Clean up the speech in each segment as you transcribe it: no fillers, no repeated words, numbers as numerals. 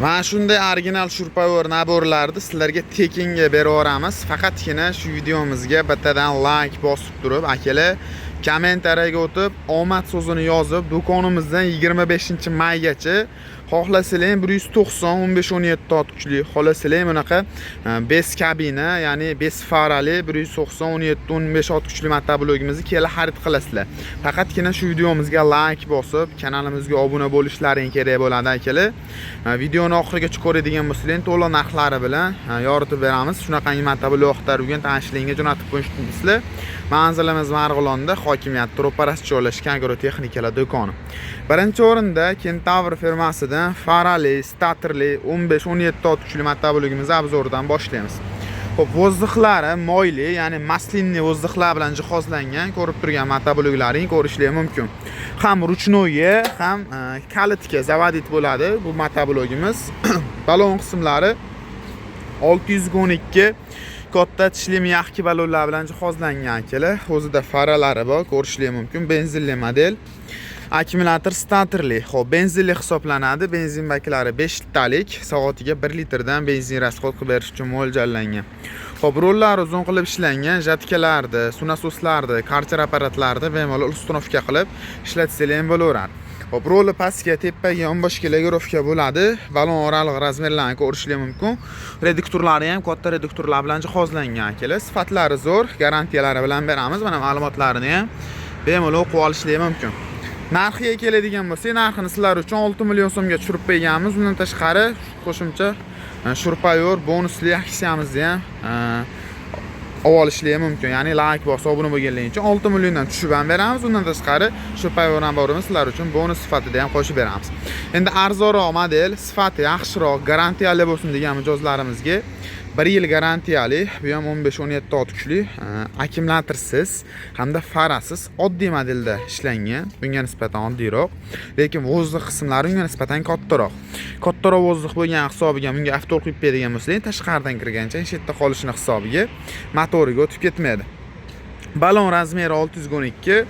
Mana shunday original shurpayor naborlarni sizlarga tekinga beraveramiz. Faqatgina shu videomizga bittadan like bosib turib, akalar kommentariyaga o'tib, omad so'zini yozib, do'konimizdan 25-maygacha xohlasanglar 190 15-17 ot kuchli, xohlasanglar bunaqa 5 kabina, ya'ni 5 farali 190 17-15 ot kuchli motoblogimizni kelib xarid qilasizlar. Faqatgina shu videomizga like bosib, kanalimizga obuna bo'lishlaring kerak bo'ladi akalar. Videoni oxirigacha ko'radigan bo'lsangiz, to'liq narxlari bilan yoritib beramiz. Shunaqangi motobloglar urgan tanishlarga jo'natib qo'yishibsizlar. Manzilimiz Marg'ilonda, hokimiyat ro'parasida joylashgan agrotexnikalar do'koni. Birinchi o'rinda Kentavr firmasidan farali, statorli 15-17 ot kuchli motoblogimizni obzoridan boshlaymiz. Xo'p, vozdixlari moyli, ya'ni maslinli vozdixlar bilan jihozlangan, ko'rib turgan motobloglaring ko'rishingiz mumkin. Ham ruchnoyi, ham kalitga zavodit bo'ladi bu motoblogimiz. Balon qismlari 612 katta tishli miyaqki balonlar bilan jihozlangan akalar. O'zida faralari bor, ko'rishingiz mumkin. Benzinli model. Akkumulyator statorli. Xo'p, benzinli hisoblanadi. Benzin baklari 5 litrlik, soatiga 1 litrdan benzin rasxod qilib berish uchun mo'ljallangan. Xo'p, rollar uzun qilib ishlangan, jatkalarni, sunasoslarni, karcher apparatlarni bemalol ustunovka qilib ishlatsangiz ham bo'laveradi. Xo'p, roli pastga, tepaga, yonboshga legirovka bo'ladi. Balon oraliq razmerlarni ko'rishingiz mumkin. Reduktorlari ham katta reduktorlar bilan jihozlangan akalar. Sifatlari zo'r, garantiyalari bilan beramiz. Mana ma'lumotlarini ham bemalol o'qib olishingiz mumkin. Narxiga keladigan bo'lsak, narxini sizlar uchun 6 million so'mga tushirib qo'yganmiz. Undan tashqari qo'shimcha shurpayor bonusli aksiyamizni ham olishingiz mumkin. Ya'ni like bosib obuna bo'lganlar uchun 6 milliondan tushib ham beramiz. Undan tashqari shurpayor naborimiz sizlar uchun bonus sifatida ham qo'shib beramiz. Endi arzonroq model, sifati yaxshiroq, garantiyali bo'lsin degan mijozlarimizga 1 yil garantiyali, bu ham 15-17 ot kuchli, akkumulyatorsiz hamda farasiz oddiy modelda ishlangan. Bunga nisbatan oddiyroq, lekin vozdix qismlari unga nisbatan kattaroq. Kattaroq vozdix bo'lgan hisobiga bunga avtol quyib beradigan bo'lsangiz, tashqaridan kirgancha shetda qolishini hisobiga motoriga o'tib ketmaydi. Balon razmeri 612,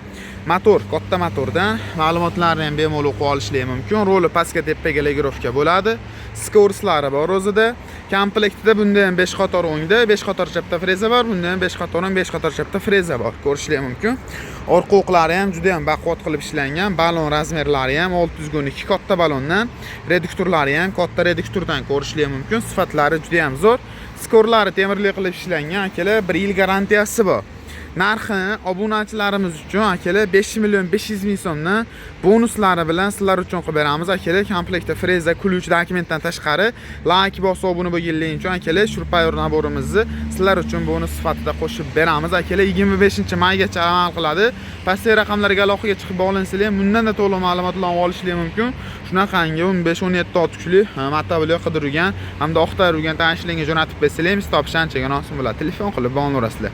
motor katta motordan, ma'lumotlarni ham bemalol o'qib olishingiz mumkin. Roli pastga tepaga legirovka bo'ladi. Skorislari bor o'zida. Komplektida bunda ham 5 qator o'ngda, 5 qator chapda freza bor, bunda ham 5 qator o'ng, 5 qator chapda freza bor. Ko'rishingiz mumkin. Orqa o'qlari ham juda ham baquvvat qilib ishlangan. Balon razmerlari ham 612 katta balondan, reduktorlari ham katta reduktordan ko'rishingiz mumkin. Sifatlari juda ham zo'r. Skorlari temirli qilib ishlangan akalar, 1 yil garantiyasi bor. Narxini obunachilarimiz uchun akalar 5 million 500 ming so'mni bonuslari bilan sizlar uchun qilib beramiz akalar. Komplektda freza, kuluvchi dokumentdan tashqari like bosib obuna bo'lganlar uchun akalar shurpayor naborimizni sizlar uchun bonus sifatida qo'shib beramiz akalar. 25-maygacha amal qiladi. Pastdagi raqamlarga aloqaga chiqib bog'lansanglar, bundan da to'liq ma'lumotlarni olishingiz mumkin. Shunaqangi 15-17 ot kuchli motoblog qidirgan hamda oqtarib yurgan tanishlarga jo'natib bersangiz, topish anchaga oson bo'ladi. Telefon qilib bog'lanaverasizlar.